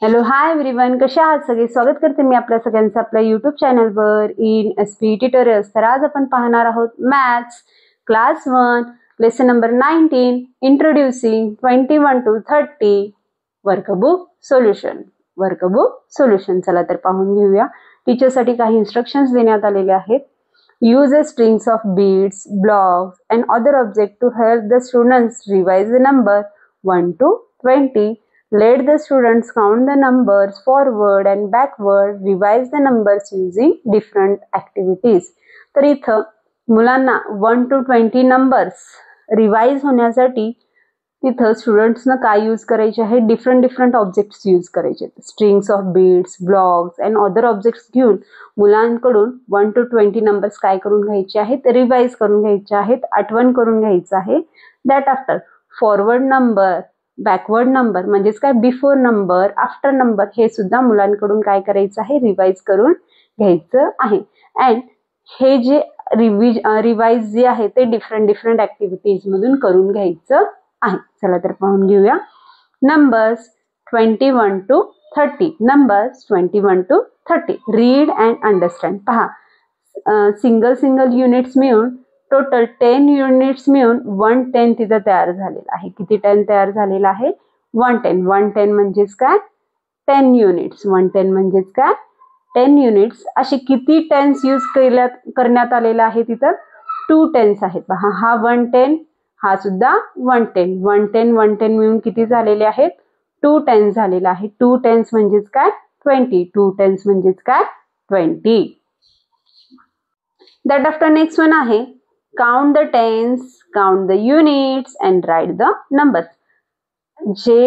Hello hi everyone, कसे आहात सगळे? स्वागत करते मी आपल्या सगळ्यांचं आपल्या यूट्यूब चॅनलवर इन एसपी ट्युटोरियल्स. तर आज आपण पाहणार आहोत maths class 1 lesson number 19 introducing 21 to 30 workbook solution. चला तर पाहून घेऊया. टीचरसाठी काही इन्स्ट्रक्शन्स देण्यात आलेले आहेत. Use a strings of beads, blocks and other object to help the students revise the number 1 to 20. Let the students count the numbers forward and backward, revise the numbers using different activities. तर इथं मुलांना 1 to 20 numbers revise होण्यासाठी तिथं स्टुडंट्सनं काय use करायचे आहे? Different objects use करायचे. Strings of beads, blocks and other objects घेऊन मुलांकडून 1 to 20 नंबर्स काय करून घ्यायचे आहेत? रिवाइज करून घ्यायचे आहेत, आठवण करून घ्यायचं आहे. That after forward number, backward number म्हणजेच काय, बिफोर नंबर, आफ्टर नंबर हे सुद्धा मुलांकडून काय करायचं आहे? रिवाइज करून घ्यायचं आहे. अँड हे जे रिवाइज जे आहे ते डिफरंट ऍक्टिव्हिटीज मधून करून घ्यायचं आहे. चला तर पाहून घेऊया. Numbers 21 to 30. Numbers 21 to 30. Read and understand. पहा, सिंगल युनिट्स मिळून टोटल 10 युनिट्स मिळून 110 तिथं तयार झालेला आहे. किती 10 तयार झालेला आहे? 110 म्हणजेच काय? 10 युनिट्स. 110 म्हणजेच काय? 10 युनिट्स. असे किती टेन्स यूज करण्यात आलेला आहे? तिथं 2 टेन्स आहेत. पहा, हा 110, हा सुद्धा 110. 110 मिळून किती झालेले आहेत? 2 टेन्स झालेला आहे. 2 टेन्स म्हणजेच काय? 20. 2 टेन्स म्हणजेच काय? 20. दॅट आफ्टर नेक्स्ट वन आहे count the tens, count the units and write the numbers. जे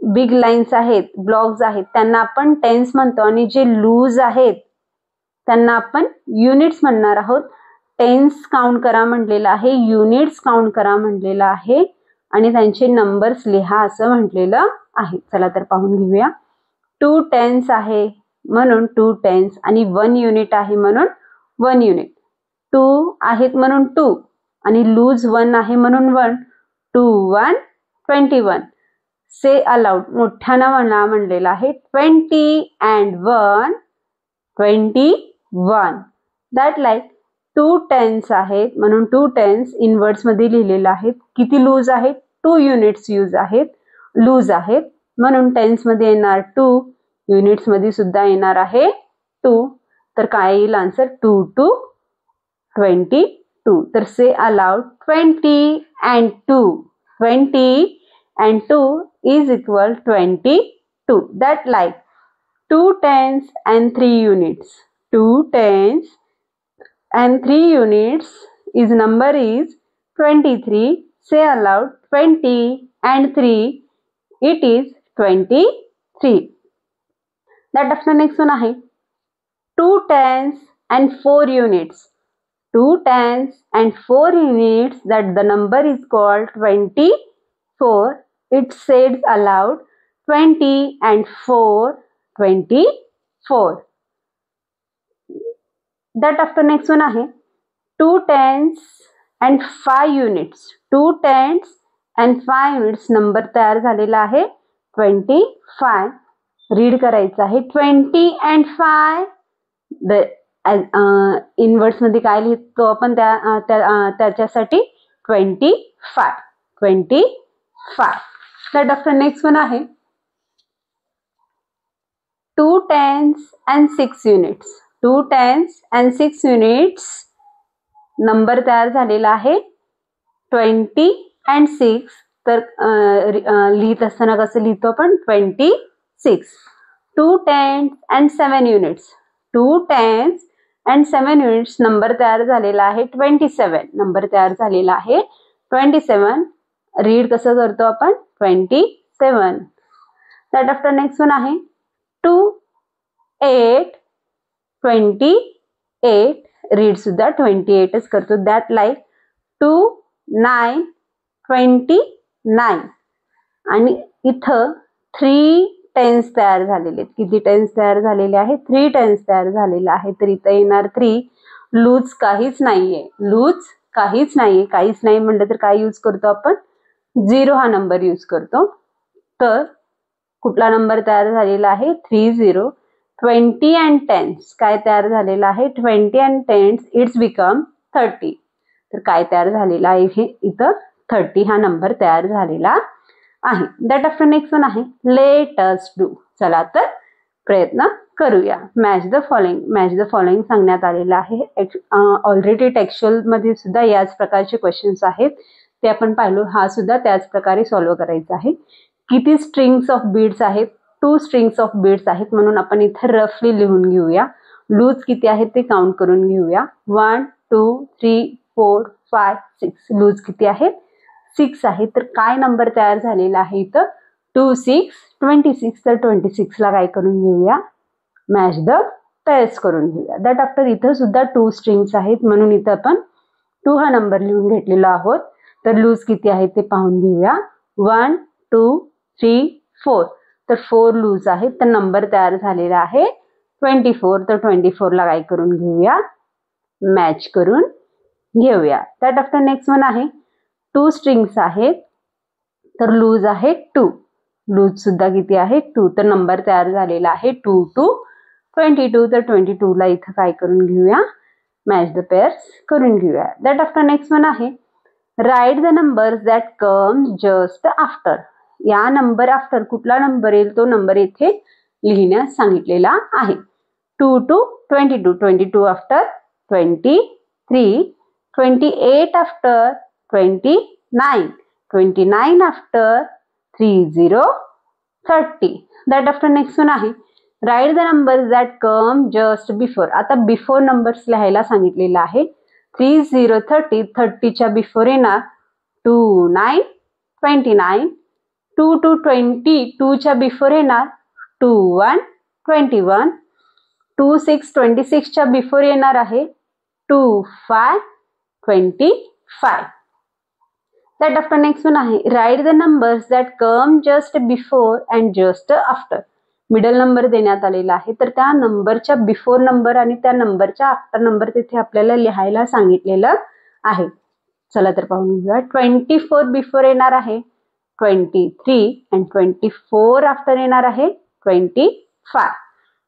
बिग लाईन्स आहेत, ब्लॉक्स आहेत, त्यांना आपण टेन्स म्हणतो आणि जे लूज आहेत त्यांना आपण युनिट्स म्हणणार आहोत. टेन्स काउंट करा म्हटलेलं आहे, युनिट्स काउंट करा म्हटलेलं आहे आणि त्यांचे नंबर्स लिहा असं म्हटलेलं आहे. चला तर पाहून घेऊया. 2 टेन्स आहे म्हणून 2 टेन्स आणि 1 युनिट आहे म्हणून 1 युनिट. 2 आहेत म्हणून 2 आणि लूज 1 आहे म्हणून 1. 2 1 21. से अलाउड मोठ्यानं म्हणलेला आहे. 20 and 1 21. दॅट लाईक 2 टेन्स आहेत म्हणून 2 टेन्स इनवर्ड्स मध्ये लिहिलेलं आहे. किती लूज आहेत? 2 युनिट्स लूज आहेत म्हणून टेन्स मध्ये येणार 2, युनिट्स मध्ये सुद्धा येणार आहे 2. तर काय येईल आन्सर? 2 to 22. तर से allowed 20 and 2. 20 and 2 is equal 22. That like 2 tens and 3 units. 2 tens and 3 units is number is 23. Say aloud 20 and 3. It is 23. That after next one आहे 2 tens and 4 units. 2 tens and 4 units, that the number is called 24. It says aloud 20 and 4 24. That after next one आहे 2 tens and 5 units. 2 tens and 5 units number तयार झालेला आहे 25. Read करायचं आहे 20 and 5. Inwards मध्ये काय लिहितो आपण त्याच्यासाठी 25. दॅट आफ्टर नेक्स्ट वन आहे 2 tens and 6 units. 2 tens and 6 units number तयार झालेला आहे 20 and 6. तर लिहित असताना कसं लिहितो आपण? 26. 2 tens and 7 units. 2 tens and 7 units number तयार झालेला आहे 27. नंबर तयार झालेला आहे 27. रीड कसं करतो आपण? 27. दॅट आफ्टर नेक्स्ट वन आहे 2 8 28. रीड सुद्धा 28च करतो. That like 2 9 29. आणि इथं 3 टेन्स तयार झालेले आहेत. किती टेन्स तयार झालेले आहेत? 3 टेन्स तयार झालेले आहेत. तर इथं येणार 3. लूज काहीच नाहीये. काहीच नाही म्हणलं तर काय यूज करतो आपण? 0 हा नंबर यूज करतो. तर कुठला नंबर तयार झालेला आहे 30. 20 and tens काय तयार झालेला आहे 20 and tens इट्स बिकम 30. तर काय तयार झालेला आहे हे इथं 30 हा नंबर तयार झालेला आहे. दॅट आफ्टर नेक्स्ट वन आहे लेट अस डू. चला तर प्रयत्न करूया. मॅच द फॉलोइंग सांगण्यात आलेलं आहे. ऑलरेडी टेक्स्च्युअल मध्ये सुद्धा याच प्रकारचे क्वेश्चन्स आहेत ते आपण पाहिलो. हा सुद्धा त्याच प्रकारे सॉल्व्ह करायचा आहे. किती स्ट्रिंग्स ऑफ बीड्स आहेत 2 स्ट्रिंग्स ऑफ बीड्स आहेत म्हणून आपण इथे रफली लिहून घेऊया. लूज किती आहेत ते काउंट करून घेऊया. 1 2 3 4 5 6 लूज किती आहेत 6 आहे. तर काय नंबर तयार झालेला आहे इथं 2 6 26. तर 26 ला काय करून घेऊया मॅच द पेअर्स करून घेऊया. दॅट आफ्टर इथं सुद्धा 2 स्ट्रिंग्स आहेत म्हणून इथं आपण 2 हा नंबर लिहून घेतलेला आहोत. तर लूज किती आहे ते पाहून घेऊया. 1 2 3 4. तर 4 लूज आहेत. तर नंबर तयार झालेला आहे 24. तर 24 ला काय करून घेऊया मॅच करून घेऊया. दॅट आफ्टर नेक्स्ट वन आहे 2 स्ट्रिंग्स आहेत. तर लूज आहे 2. लूज सुद्धा किती आहे 2. तर नंबर तयार झालेला आहे 2 2 22. तर 22 ला इथं काय करून घेऊया मॅच द पेअर्स करून घेऊया. दॅट आफ्टर नेक्स्ट वन आहे right the numbers that come just after. या नंबर आफ्टर कुठला नंबर येईल तो नंबर इथे लिहिण्यास सांगितलेला आहे. 2 to 22. 22 after 23. 28 after 29. 29 after 30 30. That after next one आहे right the numbers that come just before. आता बिफोर नंबर्स लिहायला सांगितलेला आहे. 30 30. 30 च्या बिफोर येणार 29 29. 2 to 20. 2 च्या बिफोर येणार 21 21. 2 6 26 च्या बिफोर येणार आहे 25 25. दॅट आफ्टर नेक्स्ट वन आहे right the numbers that come just before and just after. Middle number देण्यात आलेला आहे. तर त्या नंबरच्या बिफोर नंबर आणि त्या नंबरच्या आफ्टर नंबर तिथे आपल्याला लिहायला सांगितलेलं आहे. चला तर पाहून घेऊया. 24 बिफोर येणार आहे 23 अँड 24 आफ्टर येणार आहे 25.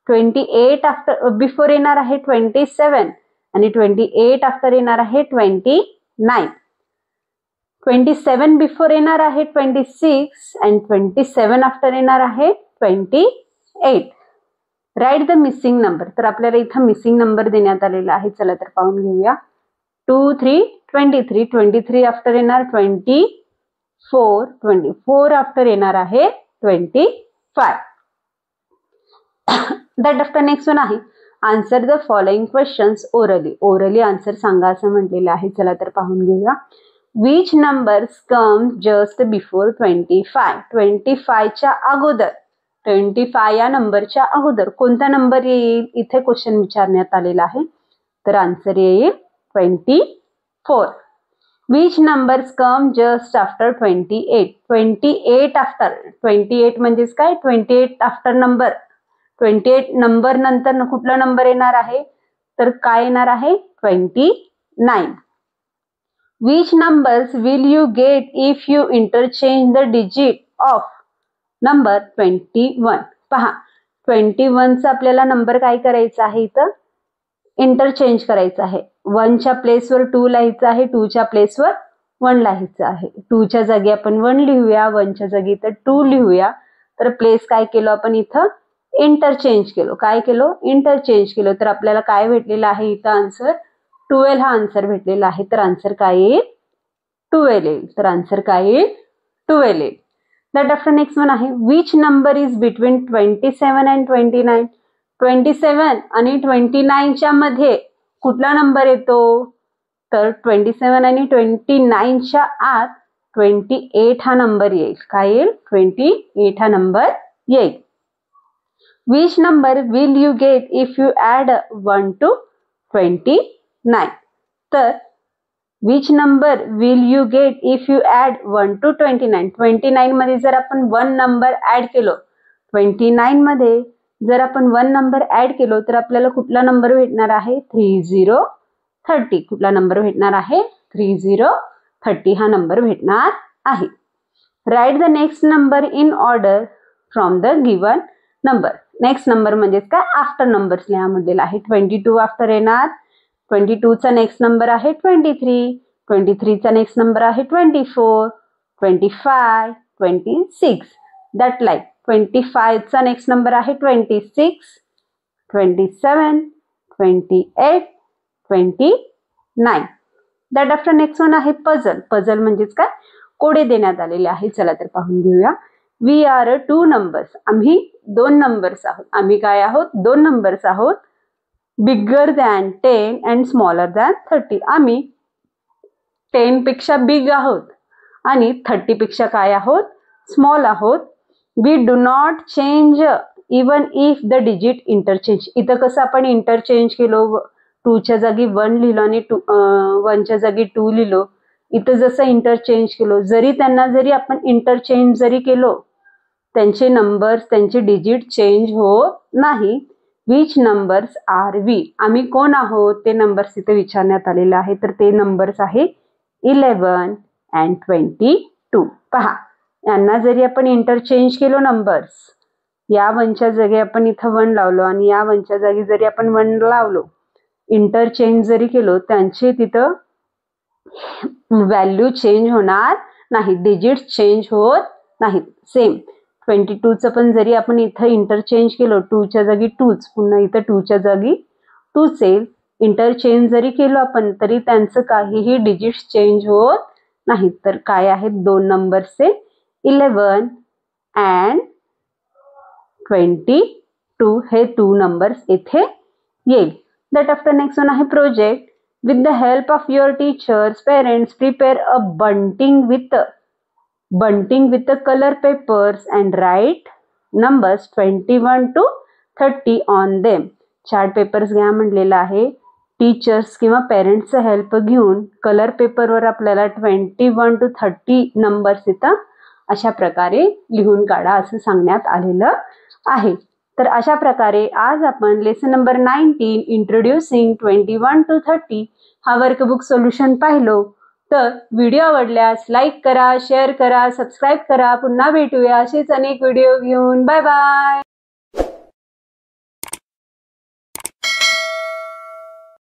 28 आफ्टर बिफोर येणार आहे 27 आणि 28 आफ्टर येणार आहे 29. 27 बिफोर येणार आहे 26 अँड 27 आफ्टर येणार आहे 28. Write the missing number. तर आपल्याला इथं मिसिंग नंबर देण्यात आलेला आहे. चला तर पाहून घेऊया. 2 3 23. 23 आफ्टर येणार 24. 24 आफ्टर येणार आहे 25. दॅट आफ्टर नेक्स्ट वन आहे answer the following questions orally. Orally answer सांगा असं म्हटलेलं आहे. चला तर पाहून घेऊया. Which numbers come just before 25. 25 च्या अगोदर 25 या नंबरच्या अगोदर कोणता नंबर येईल इथे क्वेश्चन विचारण्यात आलेला आहे. तर आन्सर येईल 24. Which numbers come just after 28. 28 after 28 म्हणजेच काय 28 आफ्टर नंबर 28 नंबर नंतर कुठला नंबर येणार आहे तर काय येणार आहे 29. Which numbers will you get if you interchange the digit of number 21. पहा 21 चा आपल्याला नंबर काय करायचा आहे इथं इंटरचेंज करायचा आहे. 1 च्या प्लेसवर 2 लिहायचं आहे. 2 च्या प्लेसवर 1 लिहायचं आहे. 2 च्या जागी आपण 1 लिहूया. 1 च्या जागी तर 2 लिहूया. तर प्लेस काय केलं आपण इथं इंटरचेंज केलो. काय केलो इंटरचेंज केलो. तर आपल्याला काय भेटलेलं आहे इथं आन्सर 12 हा आन्सर भेटलेला आहे. तर आन्सर काय येईल 12 येईल. तर आन्सर काय येईल 12 येईल. दॅट आफ्टर नेक्स्ट वन आहे which number is between 27 and 29. 27 आणि 29 च्या मध्ये कुठला नंबर येतो तर 27 आणि 29 च्या आत 28 हा नंबर येईल. काय येईल 28 हा नंबर येईल. Which number will you get if you add 1 to 29. तर which number will you get if you add 1 to 29. 29 मध्ये जर आपण 1 नंबर ऍड केलो 29 मध्ये जर आपण 1 नंबर ऍड केलो तर आपल्याला कुठला नंबर भेटणार आहे 30 30. कुठला नंबर भेटणार आहे 30 30 हा नंबर भेटणार आहे. Right the next number in order from the given number. Next number म्हणजेच काय आफ्टर नंबर्स लिहा म्हटलेला आहे. 22 आफ्टर येणार. 22 चा नेक्स्ट नंबर आहे 23. 23 चा नेक्स्ट नंबर आहे 24, 25, 26. दॅट लाईक 25 चा नेक्स्ट नंबर आहे 26, 27, 28, 29. दॅट आफ्टर नेक्स्ट वन आहे पझल. पझल म्हणजेच काय कोडे देण्यात आलेले आहे. चला तर पाहून घेऊया. We are 2 numbers. आम्ही 2 नंबर्स आहोत. आम्ही काय आहोत? 2 नंबर्स आहोत. बिगर दॅन 10 अँड स्मॉलर दॅन 30. आम्ही 10 पेक्षा बिग आहोत आणि 30 पेक्षा काय आहोत? स्मॉल आहोत. We do not change even if the digit interchange. इथं कसं आपण इंटरचेंज केलो, 2 च्या जागी 1 लिहिलो आणि 1 च्या जागी 2 लिहिलो. इथं जसं इंटरचेंज केलो, जरी आपण इंटरचेंज जरी केलो, त्यांचे नंबर्स, त्यांचे डिजिट चेंज होत नाही. Which numbers are we. आम्ही कोण आहोत ते नंबर्स इथे विचारण्यात आलेले आहे. तर ते नंबर्स आहे 11 अँड 22. पहा, यांना जरी आपण इंटरचेंज केलो नंबर्स, या 1च्या जागी आपण इथं 1 लावलो आणि या 1च्या जागी जरी आपण 1 लावलो, इंटरचेंज जरी केलो, त्यांचे तिथं व्हॅल्यू चेंज होणार नाही, डिजिट चेंज होत नाहीत. सेम 22चं पण जरी आपण इथं इंटरचेंज केलो, 2च्या जागी 2च, पुन्हा इथं 2च्या जागी 2च येईल. इंटरचेंज जरी केलो आपण तरी त्यांचं काहीही डिजिट चेंज होत नाहीत. तर काय आहेत 2 नंबरचे? 11 अँड 22 हे 2 नंबर्स इथे येईल. दॅट आफ्टर नेक्स्ट वन आहे project. With the help of your teachers, parents, prepare a bunting with the color papers and write numbers 21 to 30 on them. Chart papers घ्या म्हटलेलं आहे. टीचर्स किंवा पेरेंट्सचं हेल्प घेऊन colour पेपरवर आपल्याला 21 to 30 नंबर्स इथं अशा प्रकारे लिहून काढा असं सांगण्यात आलेलं आहे. तर अशा प्रकारे आज आपण लेसन नंबर 19 इंट्रोड्युसिंग 21 to 30 हा वर्कबुक सोल्युशन पाहिलो. तर व्हिडिओ आवडल्यास लाईक करा, शेअर करा, सबस्क्राईब करा. पुन्हा भेटूया असेच अनेक व्हिडिओ घेऊन. Bye bye.